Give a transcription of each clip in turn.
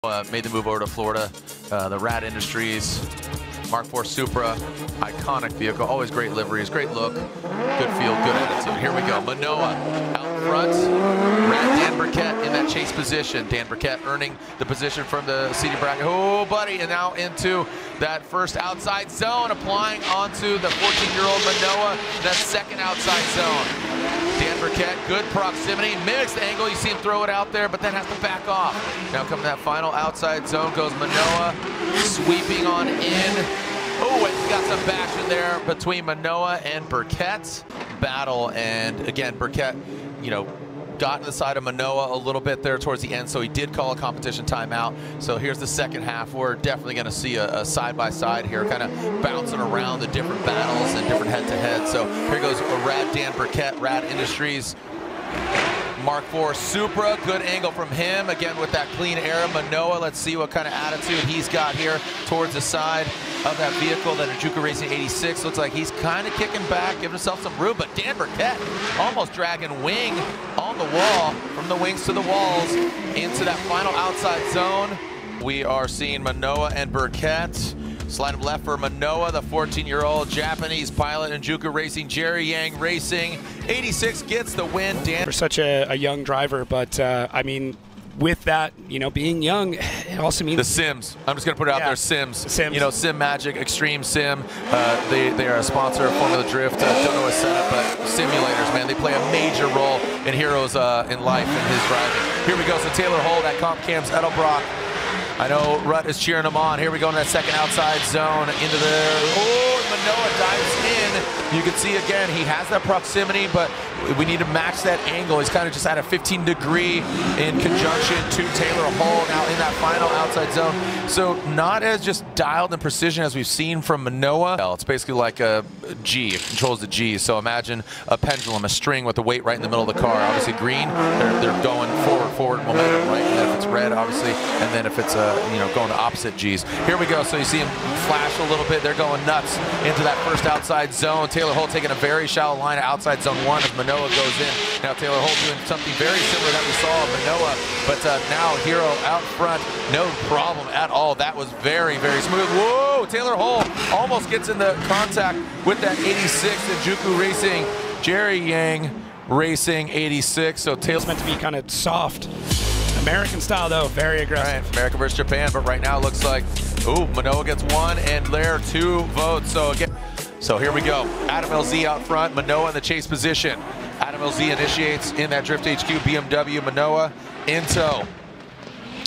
Made the move over to Florida. The Rad Industries Mark IV Supra, iconic vehicle, always great liveries, great look, good feel, good attitude. Here we go, Minowa out front, Dan Burkett in that chase position. Dan Burkett earning the position from the seating bracket. Oh, buddy, and now into that first outside zone, applying onto the 14-year-old Minowa, that second outside zone. Dan Burkett, good proximity, mimics the angle. You see him throw it out there, but then has to back off. Now coming that final outside zone goes Minowa, sweeping on in. Oh, and got some baction there between Minowa and Burkett's battle. And again, Burkett, you know, got to the side of Minowa a little bit there towards the end, so he did call a competition timeout. So here's the second half. We're definitely going to see a side-by-side here, kind of bouncing around the different battles and different head-to-head. So here goes a Rad Dan Burkett, Rad Industries. Mark IV Supra, good angle from him. Again, with that clean air, Minowa, let's see what kind of attitude he's got here towards the side of that vehicle, that Juku Racing 86. Looks like he's kind of kicking back, giving himself some room, but Dan Burkett almost dragging wing on the wall, from the wings to the walls, into that final outside zone. We are seeing Minowa and Burkett. Slide him left for Minowa, the 14-year-old Japanese pilot in Juku Racing, Jerry Yang Racing. 86 gets the win. Dan for such a young driver, but I mean, with that, you know, being young, it also means the Sims. I'm just gonna put it out there, Sims. You know, Sim Magic, Extreme Sim. They are a sponsor of Formula Drift. Don't know his setup, but simulators, man, they play a major role in heroes in life and his driving. Here we go. So Taylor Holt at Comp Camps Edelbrock. I know Rutt is cheering him on. Here we go in that second outside zone into the, oh, Minowa dives in. You can see again, he has that proximity, but we need to match that angle. He's kind of just at a 15-degree in conjunction to Taylor Holt now in that final outside zone. So not as just dialed in precision as we've seen from Minowa. It's basically like a G, it controls the G. So imagine a pendulum, a string with the weight right in the middle of the car. Obviously green, they're going forward momentum, right? And then if it's red, obviously, and then if it's you know, going to opposite G's. Here we go. So you see him flash a little bit. They're going nuts into that first outside zone. Taylor Holt taking a very shallow line of outside zone 1 as Minowa goes in. Now Taylor Holt doing something very similar that we saw of Minowa, but now Hero out front, no problem at all. That was very, very smooth. Whoa, Taylor Holt almost gets into contact with that 86 in Juku Racing, Jerry Yang Racing 86. So Taylor's meant to be kind of soft. American style though, very aggressive. Right, America versus Japan, but right now it looks like, ooh, Minowa gets 1 and there 2 votes. So again, so here we go. Adam LZ out front, Minowa in the chase position. Adam LZ initiates in that Drift HQ BMW, Minowa in tow.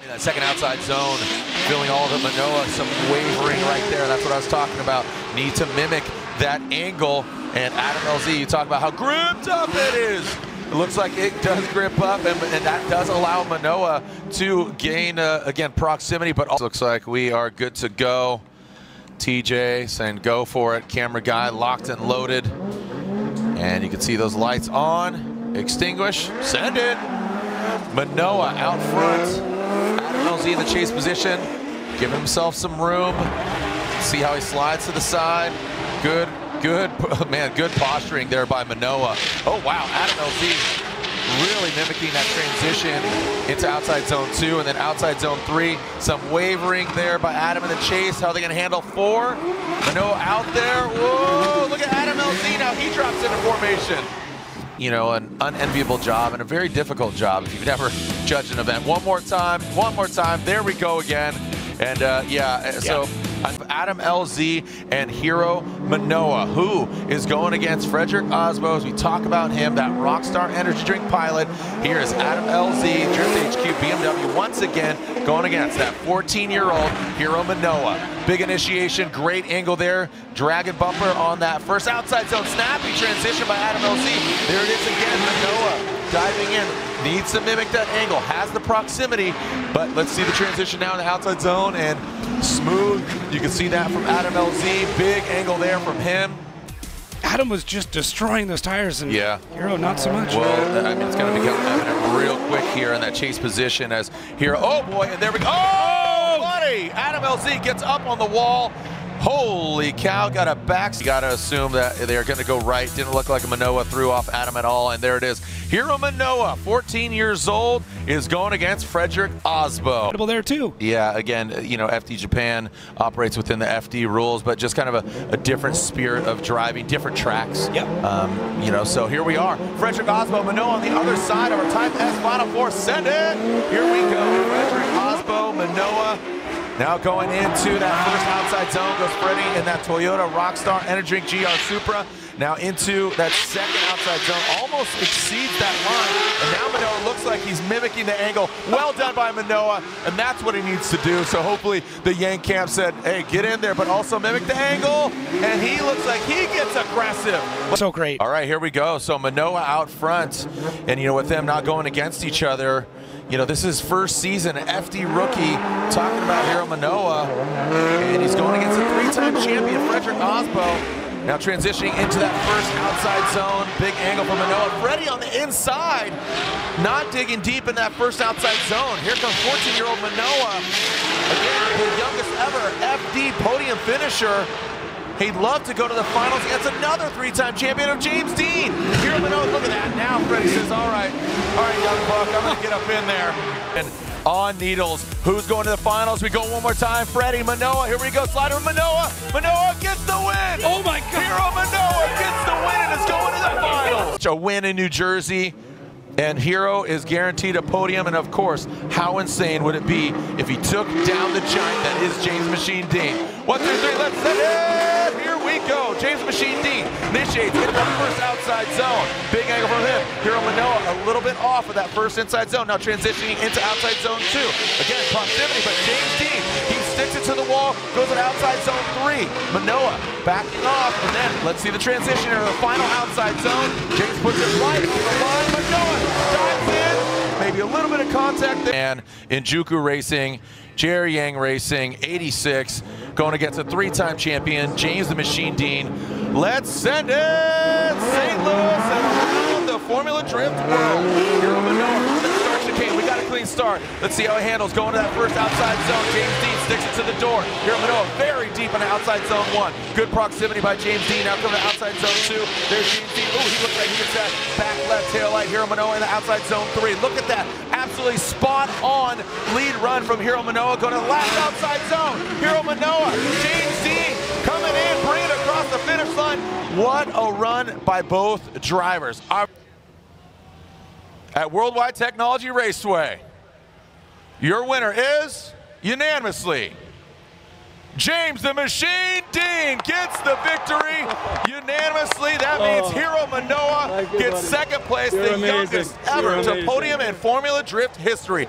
In that second outside zone, feeling all of it, Minowa, some wavering right there. That's what I was talking about. Need to mimic that angle. And Adam LZ, you talk about how gripped up it is. It looks like it does grip up, and that does allow Minowa to gain, again, proximity, but also looks like we are good to go. TJ saying go for it. Camera guy locked and loaded. And you can see those lights on. Extinguish. Send it. Minowa out front. Adam LZ in the chase position. Giving himself some room. See how he slides to the side. Good, man, good posturing there by Minowa. Oh, wow, Adam LZ really mimicking that transition into outside zone 2 and then outside zone 3. Some wavering there by Adam in the chase. How are they going to handle 4? Minowa out there. Whoa, look at Adam LZ now. He drops into formation. You know, an unenviable job and a very difficult job if you've never judged an event. One more time. There we go again. And so Adam LZ and Hiro Minowa, who is going against Frederick Osbo. As we talk about him, that Rockstar energy drink pilot. Here is Adam LZ, Drift HQ BMW, once again going against that 14-year-old Hiro Minowa. Big initiation, great angle there. Dragon bumper on that first outside zone. Snappy transition by Adam LZ. There it is again, Minowa diving in. Needs to mimic that angle, has the proximity, but let's see the transition now in the outside zone, and smooth. You can see that from Adam LZ. Big angle there from him. Adam was just destroying those tires, and yeah, Hiro not so much. Well, I mean, it's going to become evident real quick here in that chase position as Hiro, oh boy, and there we go. Oh, buddy! Adam LZ gets up on the wall. Holy cow, got a back. You got to assume that they're going to go right. Didn't look like a Minowa threw off Adam at all. And there it is. Hiro Minowa, 14 years old, is going against Frederick Osbo. There too. Yeah, again, you know, FD Japan operates within the FD rules, but just kind of a different spirit of driving, different tracks. Yep. You know, so here we are. Frederick Osbo, Minowa on the other side of our Type S Final Four. Send it. Here we go. Frederick Osbo, Minowa. Now going into that first outside zone goes Freddie in that Toyota Rockstar Energy Drink GR Supra. Now into that second outside zone, almost exceeds that line. And now Minowa looks like he's mimicking the angle. Well done by Minowa, and that's what he needs to do. So hopefully the Yank camp said, hey, get in there, but also mimic the angle. And he looks like he gets aggressive. So great. All right, here we go. So Minowa out front, and you know, with them not going against each other, you know, this is first season, FD rookie, talking about Hiro Minowa, and he's going against a three-time champion, Frederick Osbo. Now transitioning into that first outside zone, big angle from Minowa. Freddie on the inside, not digging deep in that first outside zone. Here comes 14-year-old Minowa, again, the youngest ever FD podium finisher. He'd love to go to the finals against another three-time champion of James Dean. Hiro Minowa, look at that. Now Freddie says, all right, young buck, I'm gonna get up in there. And on needles, who's going to the finals? We go one more time. Freddie, Minowa, here we go. Slider Minowa. Minowa gets the win. Oh my God. Hiro Minowa gets the win and is going to the finals. A win in New Jersey. And Hiro is guaranteed a podium, and of course, how insane would it be if he took down the giant that is James Machine Dean? 1, 2, 3, let's set it! Here we go. James Machine Dean initiates into the first outside zone. Big angle from him. Hiro Minowa a little bit off of that first inside zone. Now transitioning into outside zone 2. Again, proximity, but James Dean, he sticks it to the wall, goes to outside zone 3. Minowa backing off, and then let's see the transition into the final outside zone. James puts it right on the line. Minowa dives in, maybe a little bit of contact there. And in Juku Racing, Jerry Yang Racing, 86, going against a three-time champion, James the Machine Dean. Let's send it! St. Louis and around the Formula Drift world. Hiro Minowa, the start chicane. We got a clean start. Let's see how he handles going to that first outside zone. James Dean sticks it to the door. Hiro Minowa very deep in the outside zone 1. Good proximity by James Dean. Now coming to outside zone 2. There's James Dean. Oh, he looks like he gets that back left tail light. Hiro Minowa in the outside zone 3. Look at that. Absolutely spot on lead run from Hiro Minowa. Going to the last outside zone. Hiro Minowa. James Dean coming in, bringing it across the finish line. What a run by both drivers. At Worldwide Technology Raceway, your winner is, unanimously, James the Machine Dean gets the victory unanimously. That means Hiro Minowa gets second place, the youngest ever to podium in Formula Drift history.